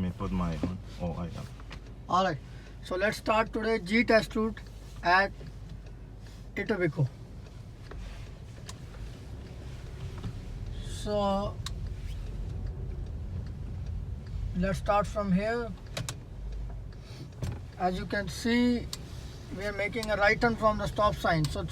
me put my OIL. Alright, so let's start today G test route at Etobicoke. So let's start from here. As you can see, we are making a right turn from the stop sign. So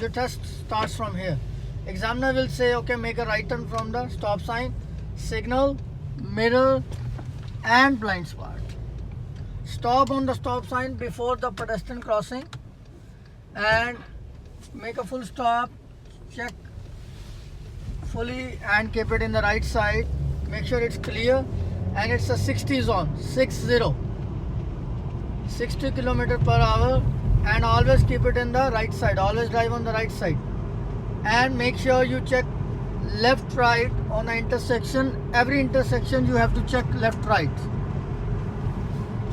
your test starts from here. Examiner will say, okay, make a right turn from the stop sign, signal, mirror and blind spot. Stop on the stop sign before the pedestrian crossing and make a full stop, check fully and keep it in the right side. Make sure it's clear and it's a 60 zone, 60 km/h, and always keep it in the right side, always drive on the right side, and make sure you check left right on the intersection. Every intersection you have to check left right,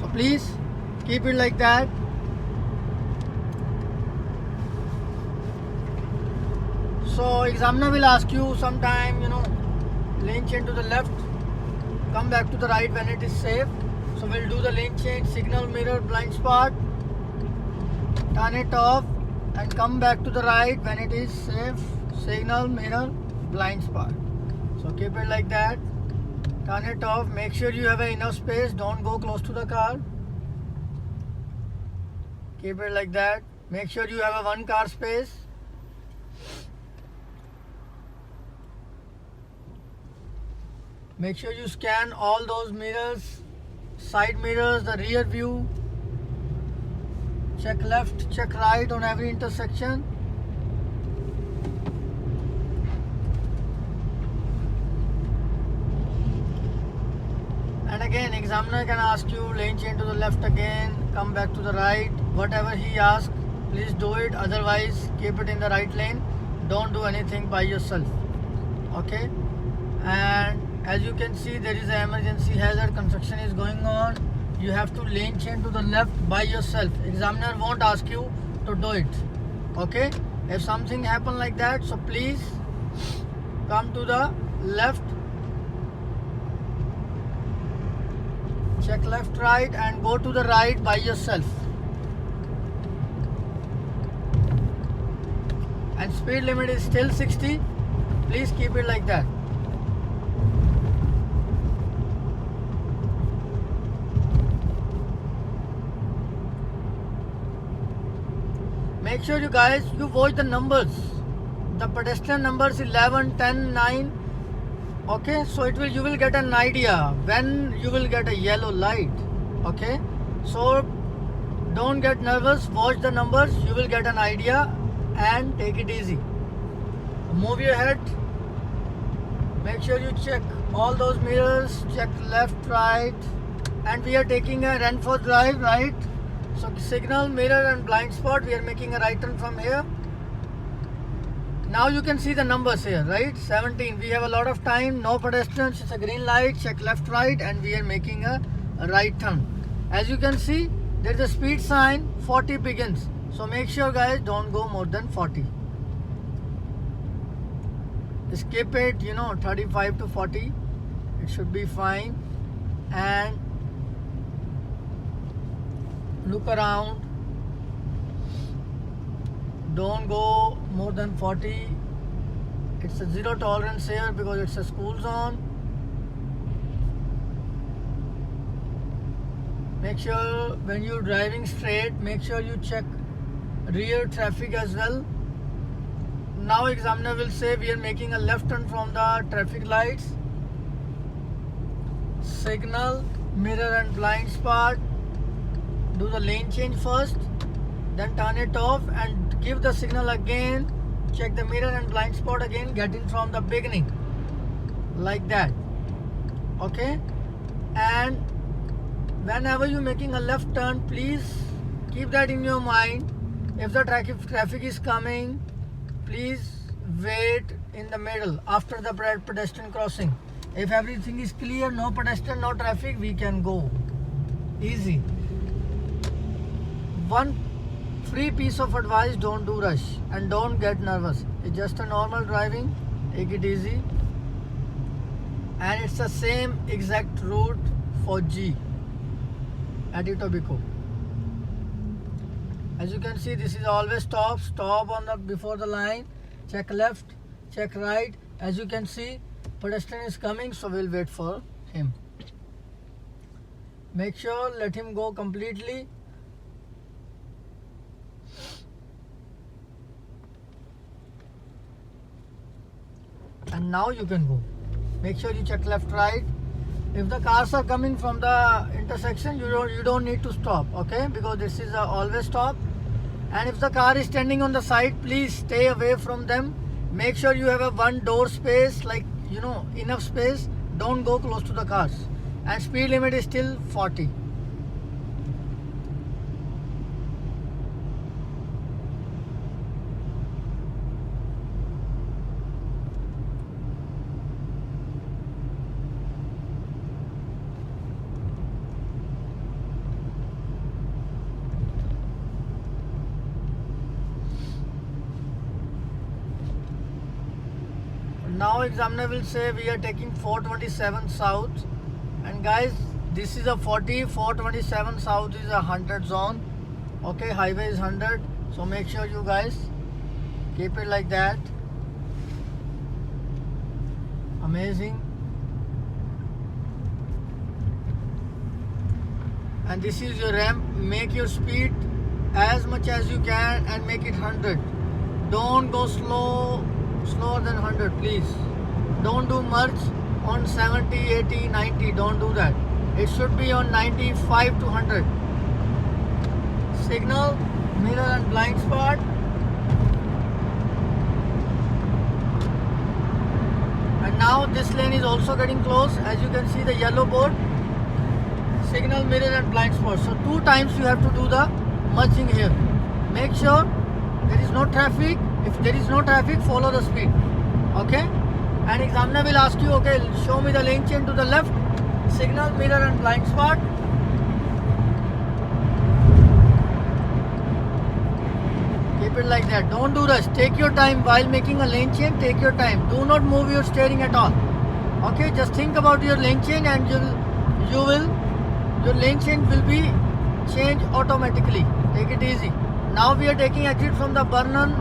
so please keep it like that. So examiner will ask you sometime, lane change to the left, come back to the right when it is safe. So we'll do the lane change, signal, mirror, blind spot, turn it off and come back to the right when it is safe, signal, mirror, blind spot. So keep it like that, turn it off, make sure you have enough space, don't go close to the car. Keep it like that, make sure you have a 1 car space. Make sure you scan all those mirrors, side mirrors, the rear view. Check left, check right on every intersection. And again, examiner can ask you lane change to the left again, come back to the right. Whatever he asks, please do it. Otherwise, keep it in the right lane. Don't do anything by yourself. Okay? And as you can see, there is an emergency hazard, construction is going on. You have to lane change to the left by yourself. Examiner won't ask you to do it. Okay? If something happen like that, so please come to the left, check left right and go to the right by yourself. And speed limit is still 60. Please keep it like that. Make sure you guys, you watch the numbers. The pedestrian numbers 11, 10, 9. Okay, so you will get an idea when you will get a yellow light. Okay, so don't get nervous, watch the numbers, you will get an idea and take it easy. Move your head. Make sure you check all those mirrors, check left, right, and we are taking a Renfrew Drive, right? So signal, mirror and blind spot, we are making a right turn from here. Now you can see the numbers here, right? 17, we have a lot of time, no pedestrians, it's a green light, check left, right, and we are making a right turn. As you can see, there is a speed sign, 40 begins. So make sure guys, don't go more than 40. Skip it, 35 to 40, it should be fine. And look around, don't go more than 40. It's a zero tolerance here because it's a school zone. Make sure when you're driving straight, make sure you check rear traffic as well. Now examiner will say we are making a left turn from the traffic lights, signal, mirror and blind spot. Do the lane change first, then turn it off and give the signal again, check the mirror and blind spot again, get in from the beginning like that. Okay, and whenever you're making a left turn, please keep that in your mind. If the traffic is coming, please wait in the middle after the pedestrian crossing. If everything is clear, no pedestrian, no traffic, we can go easy. One free piece of advice, don't do rush and don't get nervous. It's just a normal driving, take it easy. And it's the same exact route for G at Etobicoke. As you can see, this is always stop on the before the line, check left, check right. As you can see, pedestrian is coming, so we'll wait for him. Make sure let him go completely. And now you can go. Make sure you check left, right. If the cars are coming from the intersection, you don't need to stop, okay? Because this is a always stop. And if the car is standing on the side, please stay away from them. Make sure you have a one door space, like enough space. Don't go close to the cars. And speed limit is still 40. Now examiner will say we are taking 427 south, and guys, this is a 40. 427 south is a 100 zone, okay? Highway is 100, so make sure you guys keep it like that. Amazing. And this is your ramp. Make your speed as much as you can and make it 100. Don't go slower than 100, please. Don't do much on 70, 80, 90. Don't do that. It should be on 95 to 100. Signal, mirror and blind spot. And now this lane is also getting close. As you can see, the yellow board. Signal, mirror and blind spot. So 2 times you have to do the merging here. Make sure there is no traffic. If there is no traffic, follow the speed, okay? And examiner will ask you, okay, show me the lane change to the left, signal, mirror and blind spot. Keep it like that. Don't do rush. Take your time while making a lane change. Take your time. Do not move your steering at all, okay? Just think about your lane change, and your lane change will be changed automatically. Take it easy. Now we are taking exit from the Vernon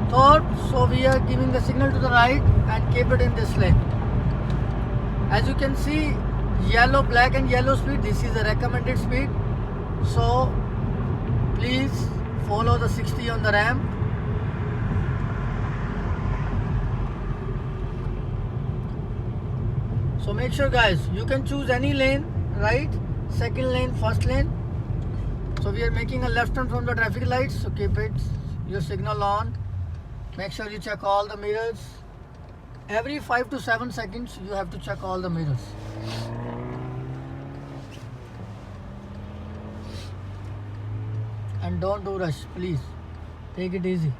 Thorpe, so we are giving the signal to the right and keep it in this lane. As you can see, yellow, black and yellow speed, this is the recommended speed, so please follow the 60 on the ramp. So make sure guys, you can choose any lane, right? Second lane, first lane. So we are making a left turn from the traffic lights, so keep your signal on. Make sure you check all the mirrors. Every 5 to 7 seconds you have to check all the mirrors. And don't do rush, please. Take it easy.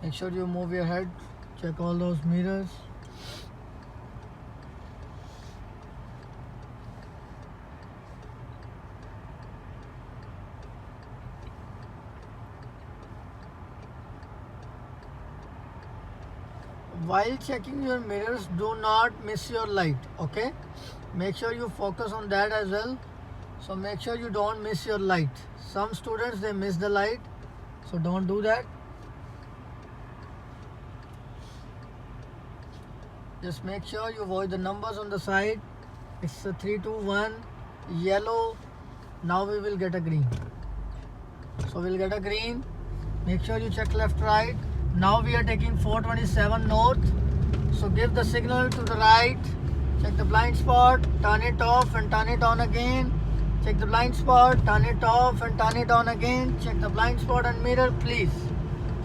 Make sure you move your head, check all those mirrors. While checking your mirrors, do not miss your light, okay? Make sure you focus on that as well. So make sure you don't miss your light. Some students, they miss the light, so don't do that. Just make sure you avoid the numbers on the side. It's a 3, 2, 1, yellow. Now we will get a green. So we'll get a green. Make sure you check left, right. Now we are taking 427 north. So give the signal to the right. Check the blind spot. Turn it off and turn it on again. Check the blind spot. Turn it off and turn it on again. Check the blind spot and mirror, please.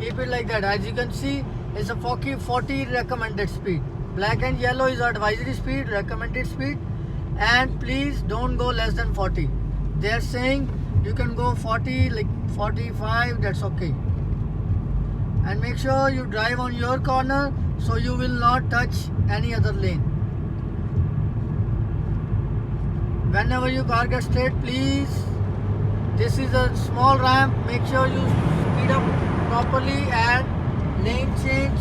Keep it like that. As you can see, it's a 40 recommended speed. Black and yellow is advisory speed, recommended speed, and please don't go less than 40. They are saying you can go 40, like 45, that's okay. And make sure you drive on your corner so you will not touch any other lane. Whenever your car gets straight, please, this is a small ramp, make sure you speed up properly and lane change,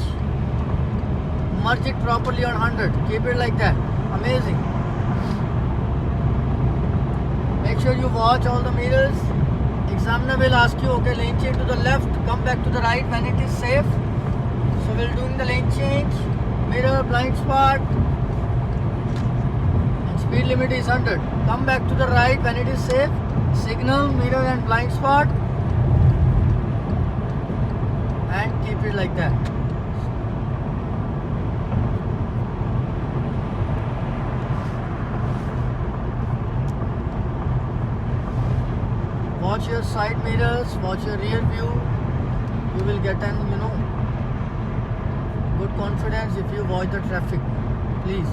merge it properly on 100, keep it like that. Amazing. Make sure you watch all the mirrors. Examiner will ask you, okay, lane change to the left, come back to the right when it is safe. So we're doing the lane change, mirror, blind spot, and speed limit is 100. Come back to the right when it is safe, signal, mirror and blind spot, and keep it like that. Watch your side mirrors, watch your rear view. You will get an, good confidence if you watch the traffic. Please.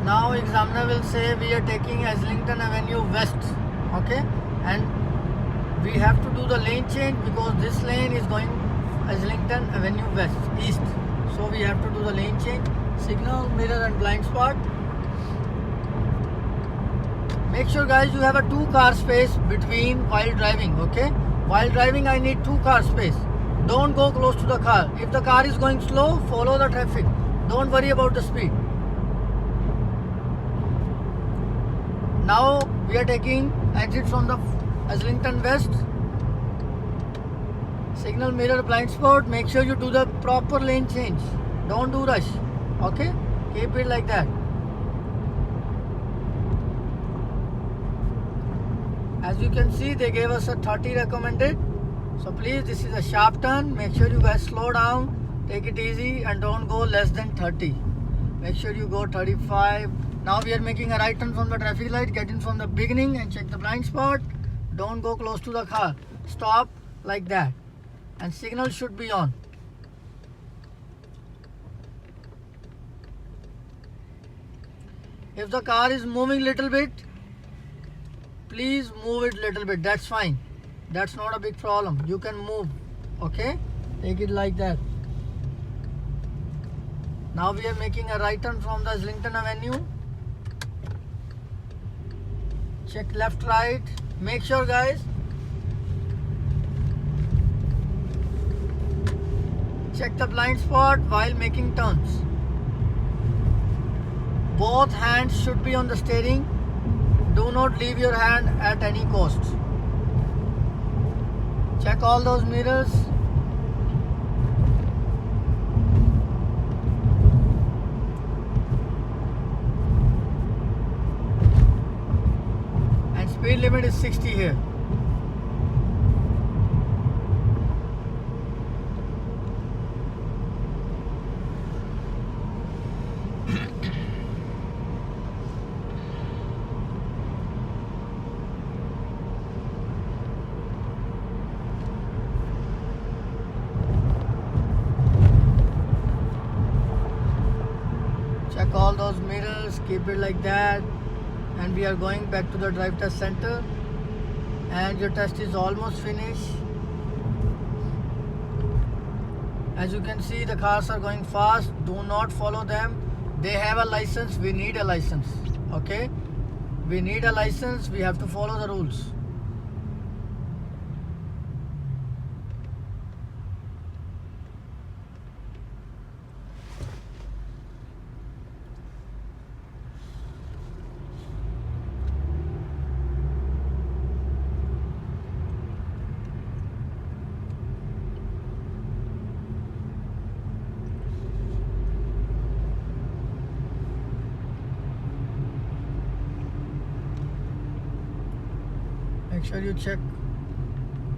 Now examiner will say we are taking Islington Avenue West, okay, and we have to do the lane change because this lane is going Islington Avenue West, East, so we have to do the lane change, signal, mirror and blind spot. Make sure guys you have a 2-car space between while driving, okay. While driving I need 2-car space. Don't go close to the car. If the car is going slow, follow the traffic. Don't worry about the speed. Now we are taking exit from the Islington West. Signal, mirror, blind spot. Make sure you do the proper lane change. Don't do rush. Okay? Keep it like that. As you can see, they gave us a 30 recommended. So please, this is a sharp turn. Make sure you guys slow down. Take it easy and don't go less than 30. Make sure you go 35. Now we are making a right turn from the traffic light. Get in from the beginning and check the blind spot. Don't go close to the car. Stop like that. And signal should be on. If the car is moving little bit, please move it little bit. That's fine. That's not a big problem. You can move. Okay? Take it like that. Now we are making a right turn from the Islington Avenue. Check left, right. Make sure guys, check the blind spot while making turns. Both hands should be on the steering. Do not leave your hand at any cost. Check all those mirrors. Speed limit is 60 here. Check all those mirrors, keep it like that. And we are going back to the drive test center, and your test is almost finished. As you can see, the cars are going fast. Do not follow them. They have a license. We need a license. Okay, we need a license. We have to follow the rules. Make sure you check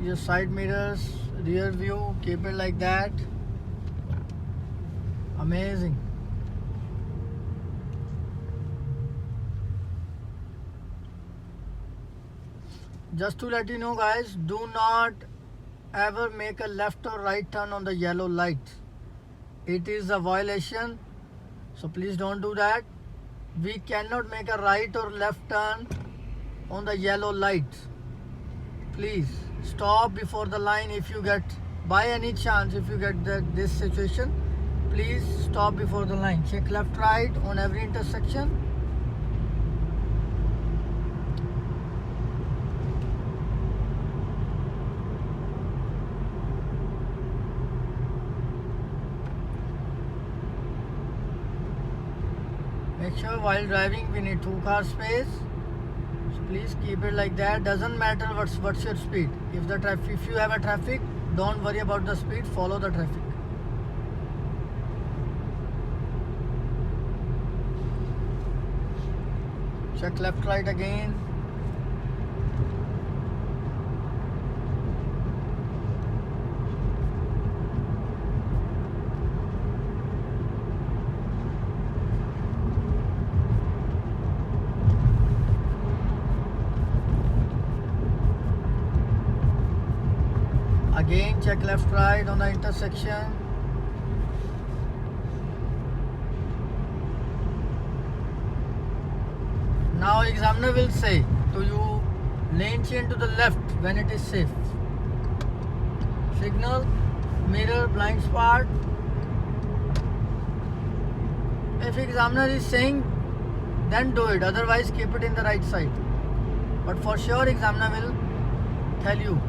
your side mirrors, rear view, keep it like that. Amazing. Just to let you know guys, do not ever make a left or right turn on the yellow light. It is a violation, so please don't do that. We cannot make a right or left turn on the yellow light. Please stop before the line. If you get, by any chance, if you get this situation, please stop before the line. Check left, right on every intersection. Make sure while driving we need 2-car space. So please keep it like that. Doesn't matter what's your speed. If you have a traffic, don't worry about the speed. Follow the traffic. Check left, right again. Again, check left, right on the intersection. Now examiner will say to you, lane change to the left when it is safe. Signal, mirror, blind spot. If examiner is saying, then do it. Otherwise, keep it in the right side. But for sure, examiner will tell you.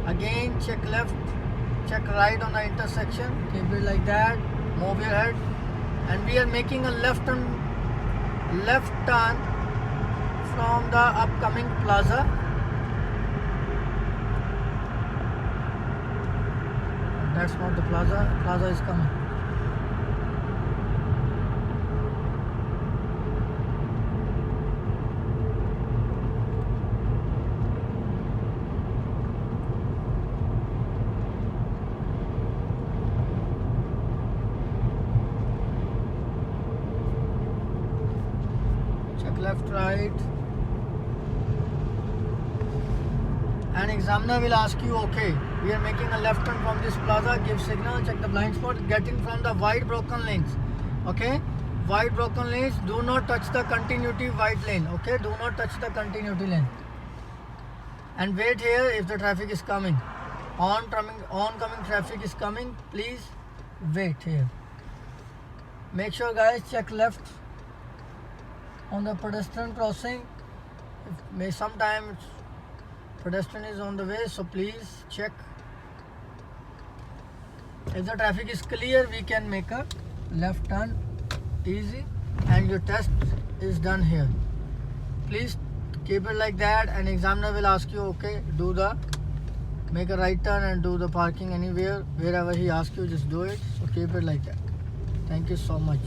Again, check left, check right on the intersection. Keep it like that. Move your head. And we are making a left turn from the upcoming plaza. That's not the plaza. Plaza is coming. Left, right, and examiner will ask you, okay, we are making a left turn from this plaza, give signal, check the blind spot, getting from the wide broken lanes. Okay, wide broken lanes, do not touch the continuity white lane. Okay, do not touch the continuity lane, and wait here if the traffic is coming. Oncoming traffic is coming, please wait here. Make sure, guys, check left on the pedestrian crossing. Sometimes pedestrian is on the way, so please check. If the traffic is clear, we can make a left turn easy, and your test is done here. Please keep it like that, and examiner will ask you, okay, make a right turn and do the parking anywhere. Wherever he asks you, just do it. So keep it like that. Thank you so much.